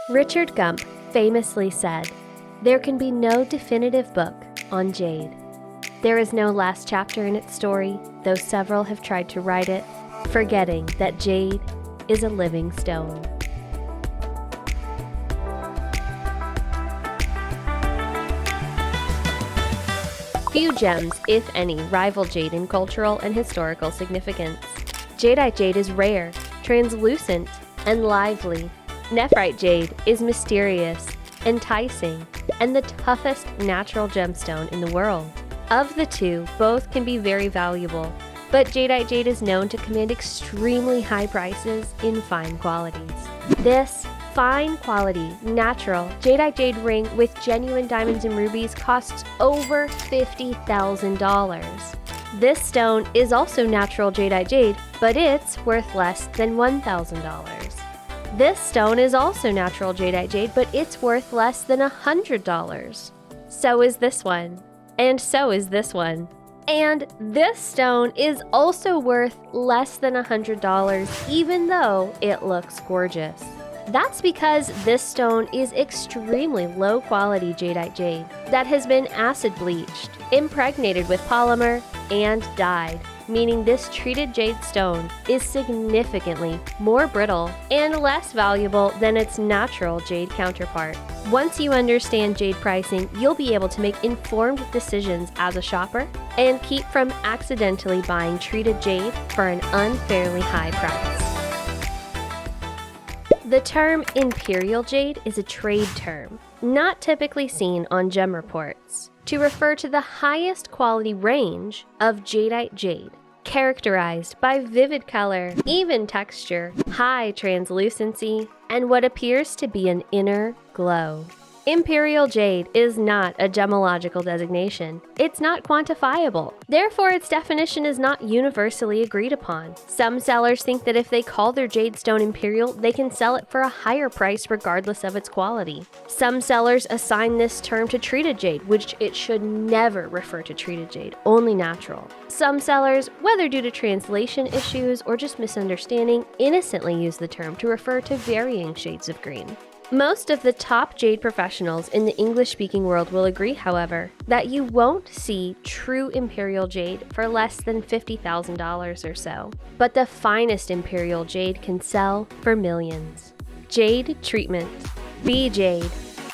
Richard Gump famously said, "There can be no definitive book on jade. There is no last chapter in its story, though several have tried to write it, forgetting that jade is a living stone." Few gems, if any, rival jade in cultural and historical significance. Jadeite jade is rare, translucent, and lively. Nephrite jade is mysterious, enticing, and the toughest natural gemstone in the world. Of the two, both can be very valuable, but jadeite jade is known to command extremely high prices in fine qualities. This fine quality, natural jadeite jade ring with genuine diamonds and rubies costs over $50,000. This stone is also natural jadeite jade, but it's worth less than $1,000. This stone is also natural jadeite jade, but it's worth less than $100. So is this one. And so is this one. And this stone is also worth less than $100, even though it looks gorgeous. That's because this stone is extremely low quality jadeite jade that has been acid bleached, impregnated with polymer, and dyed, meaning this treated jade stone is significantly more brittle and less valuable than its natural jade counterpart. Once you understand jade pricing, you'll be able to make informed decisions as a shopper and keep from accidentally buying treated jade for an unfairly high price. The term Imperial Jade is a trade term, not typically seen on gem reports, to refer to the highest quality range of jadeite jade, characterized by vivid color, even texture, high translucency, and what appears to be an inner glow. Imperial Jade is not a gemological designation. It's not quantifiable. Therefore, its definition is not universally agreed upon. Some sellers think that if they call their jade stone Imperial, they can sell it for a higher price regardless of its quality. Some sellers assign this term to treated jade, which it should never refer to treated jade, only natural. Some sellers, whether due to translation issues or just misunderstanding, innocently use the term to refer to varying shades of green. Most of the top jade professionals in the English-speaking world will agree, however, that you won't see true Imperial Jade for less than $50,000 or so. But the finest Imperial Jade can sell for millions. Jade treatment, B Jade,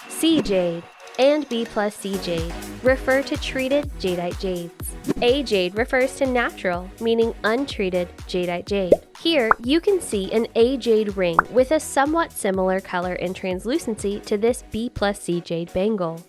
C Jade, and B plus C Jade refer to treated jadeite jades. A Jade refers to natural, meaning untreated jadeite jade. Here, you can see an A Jade ring with a somewhat similar color and translucency to this B plus C Jade bangle.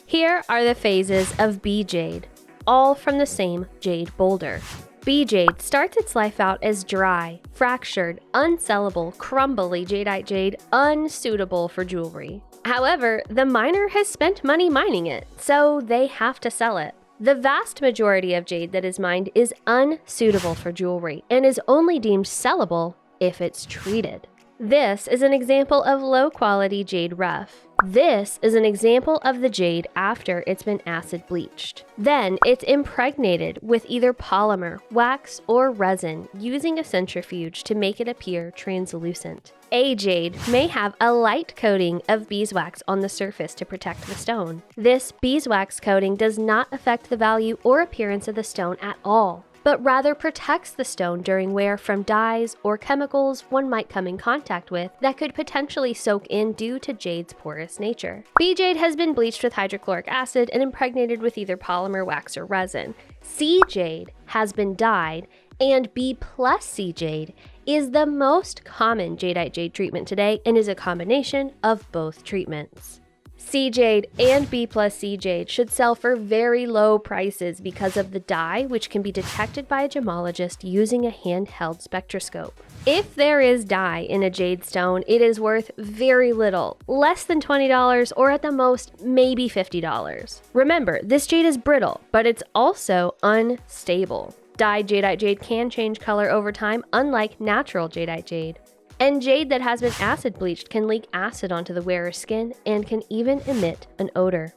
Here are the phases of B Jade, all from the same jade boulder. B Jade starts its life out as dry, fractured, unsellable, crumbly jadeite jade, unsuitable for jewelry. However, the miner has spent money mining it, so they have to sell it. The vast majority of jade that is mined is unsuitable for jewelry and is only deemed sellable if it's treated. This is an example of low-quality jade rough. This is an example of the jade after it's been acid bleached. Then it's impregnated with either polymer, wax, or resin using a centrifuge to make it appear translucent. A jade may have a light coating of beeswax on the surface to protect the stone. This beeswax coating does not affect the value or appearance of the stone at all, but rather protects the stone during wear from dyes or chemicals one might come in contact with that could potentially soak in due to jade's porous nature. B jade has been bleached with hydrochloric acid and impregnated with either polymer, wax, or resin. C jade has been dyed, and B plus C jade is the most common jadeite jade treatment today and is a combination of both treatments. C Jade and B plus C Jade should sell for very low prices because of the dye, which can be detected by a gemologist using a handheld spectroscope. If there is dye in a jade stone, it is worth very little, less than $20 or at the most maybe $50. Remember, this jade is brittle, but it's also unstable. Dyed jadeite jade can change color over time, unlike natural jadeite jade. And jade that has been acid bleached can leak acid onto the wearer's skin and can even emit an odor.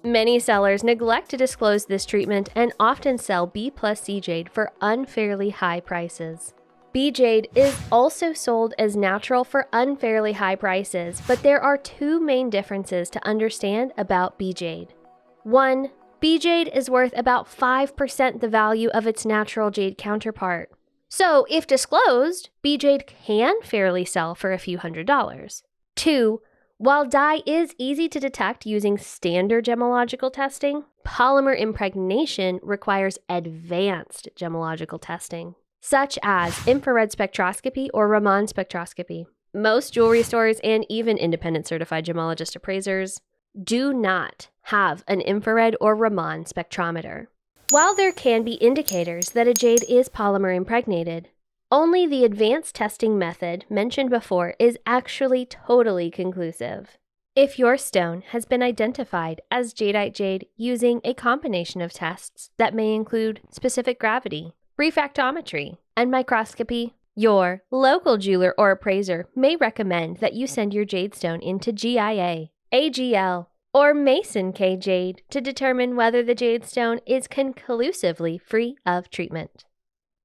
Many sellers neglect to disclose this treatment and often sell B plus C jade for unfairly high prices. B Jade is also sold as natural for unfairly high prices, but there are two main differences to understand about B Jade. 1. B Jade is worth about 5% the value of its natural jade counterpart. So, if disclosed, B Jade can fairly sell for a few $100s. 2. While dye is easy to detect using standard gemological testing, polymer impregnation requires advanced gemological testing, such as infrared spectroscopy or Raman spectroscopy. Most jewelry stores and even independent certified gemologist appraisers do not have an infrared or Raman spectrometer. While there can be indicators that a jade is polymer impregnated, only the advanced testing method mentioned before is actually totally conclusive. If your stone has been identified as jadeite jade using a combination of tests that may include specific gravity, refractometry, and microscopy, your local jeweler or appraiser may recommend that you send your jade stone into GIA, AGL, or Mason K Jade to determine whether the jade stone is conclusively free of treatment.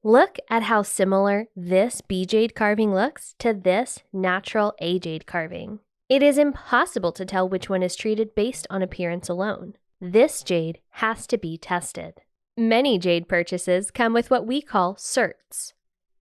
Look at how similar this B Jade carving looks to this natural A Jade carving. It is impossible to tell which one is treated based on appearance alone. This jade has to be tested. Many jade purchases come with what we call certs,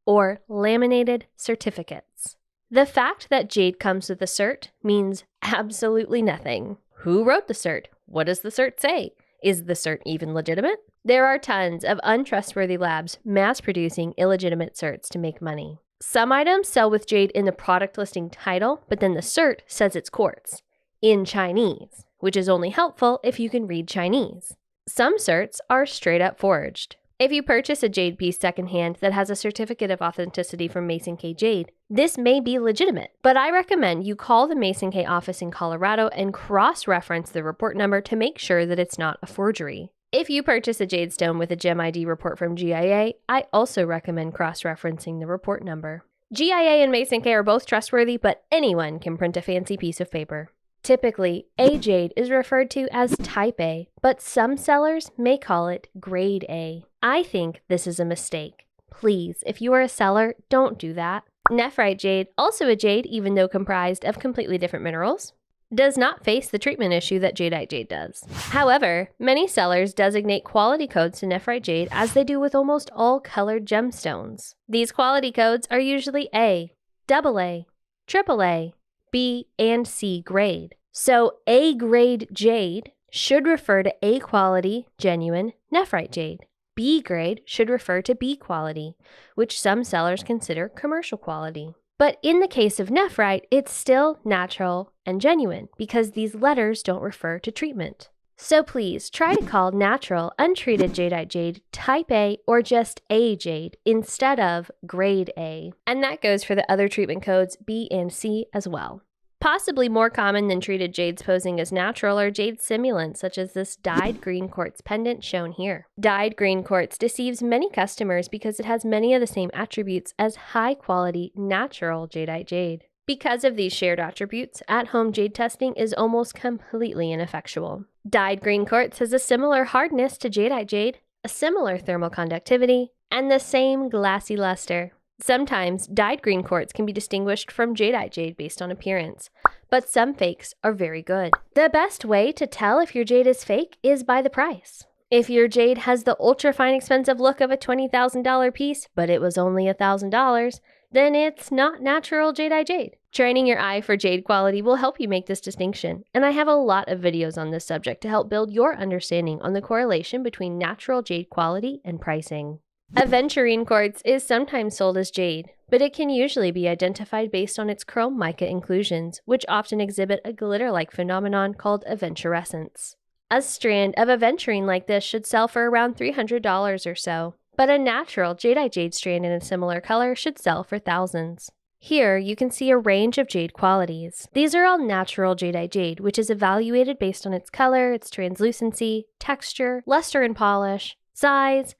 or laminated certificates. The fact that jade comes with a cert means absolutely nothing. Who wrote the cert? What does the cert say? Is the cert even legitimate? There are tons of untrustworthy labs mass-producing illegitimate certs to make money. Some items sell with jade in the product listing title, but then the cert says it's quartz, in Chinese, which is only helpful if you can read Chinese. Some certs are straight up forged. If you purchase a jade piece secondhand that has a certificate of authenticity from Mason K Jade, this may be legitimate, but I recommend you call the Mason K office in Colorado and cross-reference the report number to make sure that it's not a forgery. If you purchase a jade stone with a Gem ID report from GIA, I also recommend cross-referencing the report number. GIA and Mason K are both trustworthy, but anyone can print a fancy piece of paper. Typically, A Jade is referred to as Type A, but some sellers may call it Grade A. I think this is a mistake. Please, if you are a seller, don't do that. Nephrite jade, also a jade even though comprised of completely different minerals, does not face the treatment issue that jadeite jade does. However, many sellers designate quality codes to nephrite jade as they do with almost all colored gemstones. These quality codes are usually A, AA, AAA, B, and C grade. So A grade jade should refer to A quality, genuine nephrite jade. B grade should refer to B quality, which some sellers consider commercial quality. But in the case of nephrite, it's still natural and genuine because these letters don't refer to treatment. So please try to call natural, untreated jadeite jade Type A or just A jade instead of Grade A. And that goes for the other treatment codes B and C as well. Possibly more common than treated jades posing as natural are jade simulants, such as this dyed green quartz pendant shown here. Dyed green quartz deceives many customers because it has many of the same attributes as high-quality, natural jadeite jade. Because of these shared attributes, at-home jade testing is almost completely ineffectual. Dyed green quartz has a similar hardness to jadeite jade, a similar thermal conductivity, and the same glassy luster. Sometimes, dyed green quartz can be distinguished from jadeite jade based on appearance, but some fakes are very good. The best way to tell if your jade is fake is by the price. If your jade has the ultra-fine expensive look of a $20,000 piece, but it was only $1,000, then it's not natural jadeite jade. Training your eye for jade quality will help you make this distinction, and I have a lot of videos on this subject to help build your understanding on the correlation between natural jade quality and pricing. Aventurine quartz is sometimes sold as jade, but it can usually be identified based on its chrome mica inclusions, which often exhibit a glitter-like phenomenon called aventurescence. A strand of aventurine like this should sell for around $300 or so, but a natural jadeite jade strand in a similar color should sell for thousands. Here, you can see a range of jade qualities. These are all natural jadeite jade, which is evaluated based on its color, its translucency, texture, luster and polish, size,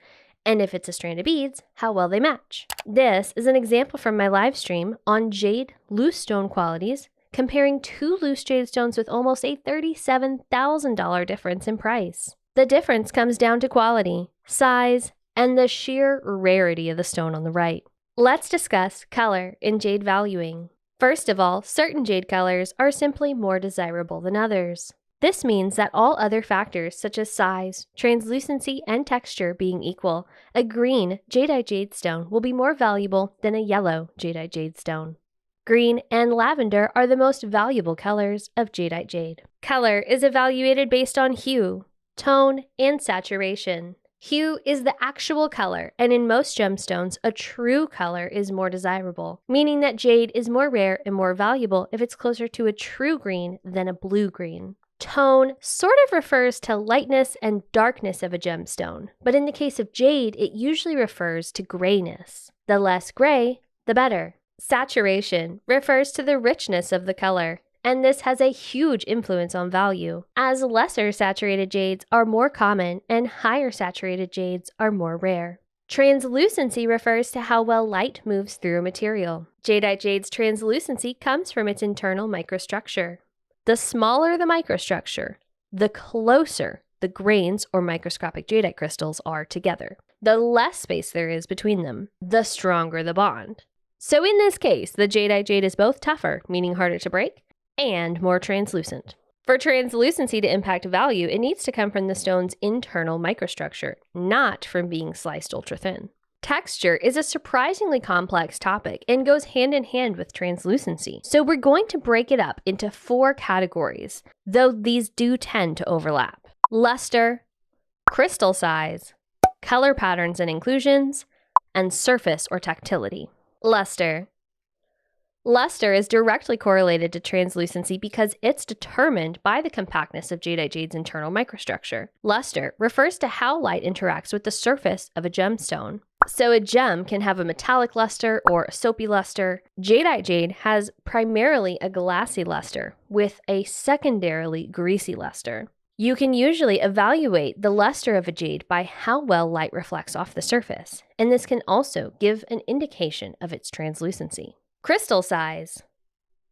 and if it's a strand of beads, how well they match. This is an example from my live stream on jade loose stone qualities, comparing two loose jade stones with almost a $37,000 difference in price. The difference comes down to quality, size, and the sheer rarity of the stone on the right. Let's discuss color in jade valuing. First of all, certain jade colors are simply more desirable than others. This means that all other factors such as size, translucency, and texture being equal, a green jadeite jade stone will be more valuable than a yellow jadeite jade stone. Green and lavender are the most valuable colors of jadeite jade. Color is evaluated based on hue, tone, and saturation. Hue is the actual color, and in most gemstones, a true color is more desirable, meaning that jade is more rare and more valuable if it's closer to a true green than a blue-green. Tone sort of refers to lightness and darkness of a gemstone, but in the case of jade, it usually refers to grayness. The less gray, the better. Saturation refers to the richness of the color, and this has a huge influence on value, as lesser saturated jades are more common and higher saturated jades are more rare. Translucency refers to how well light moves through a material. Jadeite jade's translucency comes from its internal microstructure. The smaller the microstructure, the closer the grains or microscopic jadeite crystals are together. The less space there is between them, the stronger the bond. So in this case, the jadeite jade is both tougher, meaning harder to break, and more translucent. For translucency to impact value, it needs to come from the stone's internal microstructure, not from being sliced ultra thin. Texture is a surprisingly complex topic and goes hand in hand with translucency, so we're going to break it up into 4 categories, though these do tend to overlap. Luster, crystal size, color patterns and inclusions, and surface or tactility. Luster. Luster is directly correlated to translucency because it's determined by the compactness of jadeite jade's internal microstructure. Luster refers to how light interacts with the surface of a gemstone. So a gem can have a metallic luster or a soapy luster. Jadeite jade has primarily a glassy luster with a secondarily greasy luster. You can usually evaluate the luster of a jade by how well light reflects off the surface, and this can also give an indication of its translucency. Crystal size.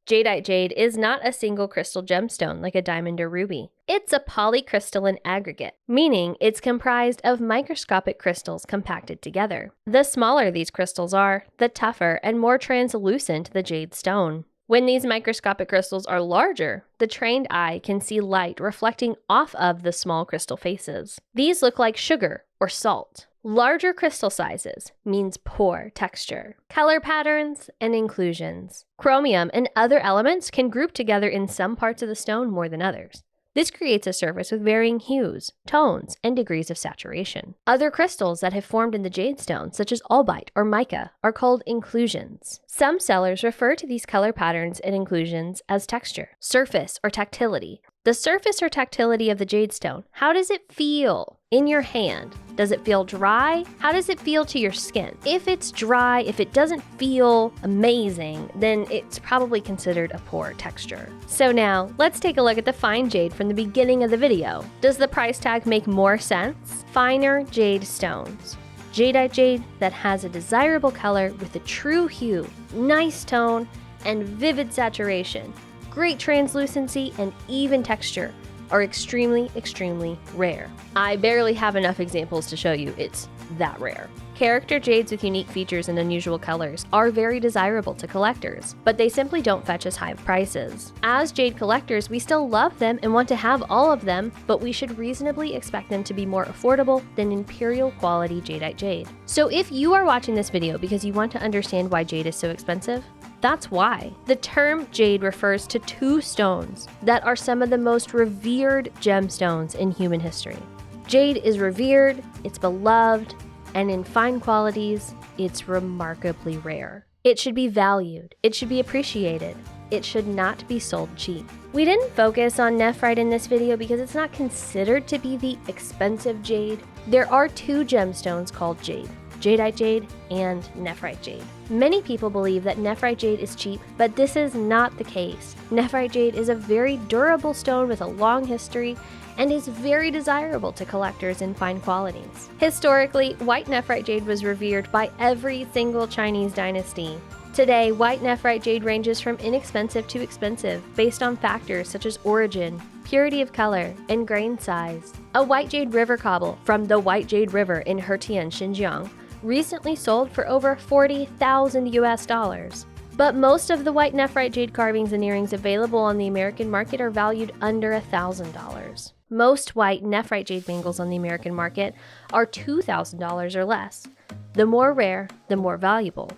Jadeite jade is not a single crystal gemstone like a diamond or ruby. It's a polycrystalline aggregate, meaning it's comprised of microscopic crystals compacted together. The smaller these crystals are, the tougher and more translucent the jade stone. When these microscopic crystals are larger, the trained eye can see light reflecting off of the small crystal faces. These look like sugar or salt. Larger crystal sizes means poor texture. Color patterns and inclusions. Chromium and other elements can group together in some parts of the stone more than others. This creates a surface with varying hues, tones, and degrees of saturation. Other crystals that have formed in the jade stone, such as albite or mica, are called inclusions. Some sellers refer to these color patterns and inclusions as texture, surface, or tactility. The surface or tactility of the jade stone. How does it feel in your hand? Does it feel dry? How does it feel to your skin? If it's dry, if it doesn't feel amazing, then it's probably considered a poor texture. So now, let's take a look at the fine jade from the beginning of the video. Does the price tag make more sense? Finer jade stones. Jadeite jade that has a desirable color with a true hue, nice tone, and vivid saturation. Great translucency and even texture are extremely, extremely rare. I barely have enough examples to show you it's that rare. Character jades with unique features and unusual colors are very desirable to collectors, but they simply don't fetch as high of prices. As jade collectors, we still love them and want to have all of them, but we should reasonably expect them to be more affordable than imperial quality jadeite jade. So if you are watching this video because you want to understand why jade is so expensive, that's why. The term jade refers to 2 stones that are some of the most revered gemstones in human history. Jade is revered, it's beloved, and in fine qualities, it's remarkably rare. It should be valued, it should be appreciated, it should not be sold cheap. We didn't focus on nephrite in this video because it's not considered to be the expensive jade. There are 2 gemstones called jade. Jadeite jade and nephrite jade. Many people believe that nephrite jade is cheap, but this is not the case. Nephrite jade is a very durable stone with a long history and is very desirable to collectors in fine qualities. Historically, white nephrite jade was revered by every single Chinese dynasty. Today, white nephrite jade ranges from inexpensive to expensive based on factors such as origin, purity of color, and grain size. A white jade river cobble from the White Jade River in Hetian, Xinjiang, recently sold for over $40,000 US. But most of the white nephrite jade carvings and earrings available on the American market are valued under $1,000. Most white nephrite jade bangles on the American market are $2,000 or less. The more rare, the more valuable.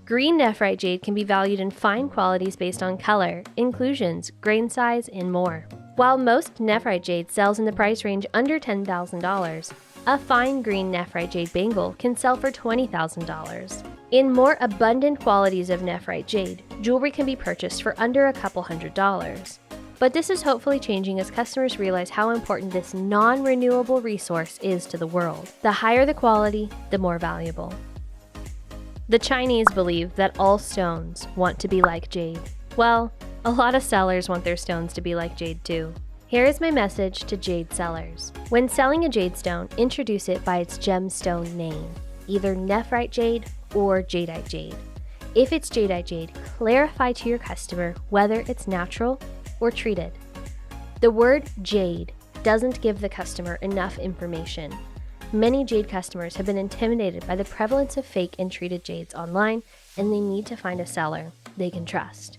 Green nephrite jade can be valued in fine qualities based on color, inclusions, grain size, and more. While most nephrite jade sells in the price range under $10,000, a fine green nephrite jade bangle can sell for $20,000. In more abundant qualities of nephrite jade, jewelry can be purchased for under a couple $100s. But this is hopefully changing as customers realize how important this non-renewable resource is to the world. The higher the quality, the more valuable. The Chinese believe that all stones want to be like jade. Well, a lot of sellers want their stones to be like jade too. Here is my message to jade sellers. When selling a jade stone, introduce it by its gemstone name, either nephrite jade or jadeite jade. If it's jadeite jade, clarify to your customer whether it's natural or treated. The word jade doesn't give the customer enough information. Many jade customers have been intimidated by the prevalence of fake and treated jades online, and they need to find a seller they can trust.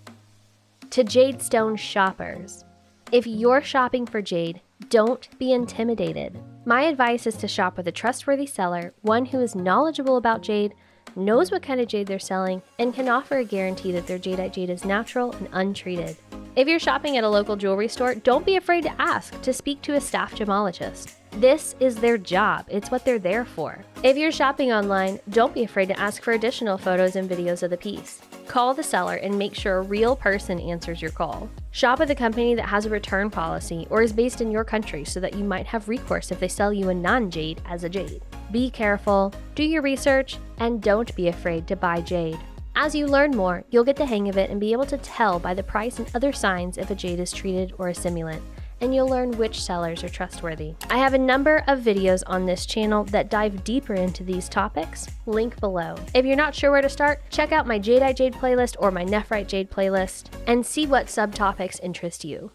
To jade stone shoppers, if you're shopping for jade, don't be intimidated. My advice is to shop with a trustworthy seller, one who is knowledgeable about jade, knows what kind of jade they're selling, and can offer a guarantee that their jadeite jade is natural and untreated. If you're shopping at a local jewelry store, don't be afraid to ask to speak to a staff gemologist. This is their job. It's what they're there for. If you're shopping online, don't be afraid to ask for additional photos and videos of the piece. Call the seller and make sure a real person answers your call. Shop with a company that has a return policy or is based in your country so that you might have recourse if they sell you a non-jade as a jade. Be careful, do your research, and don't be afraid to buy jade. As you learn more, you'll get the hang of it and be able to tell by the price and other signs if a jade is treated or a simulant, and you'll learn which sellers are trustworthy. I have a number of videos on this channel that dive deeper into these topics, link below. If you're not sure where to start, check out my jadeite jade playlist or my nephrite jade playlist and see what subtopics interest you.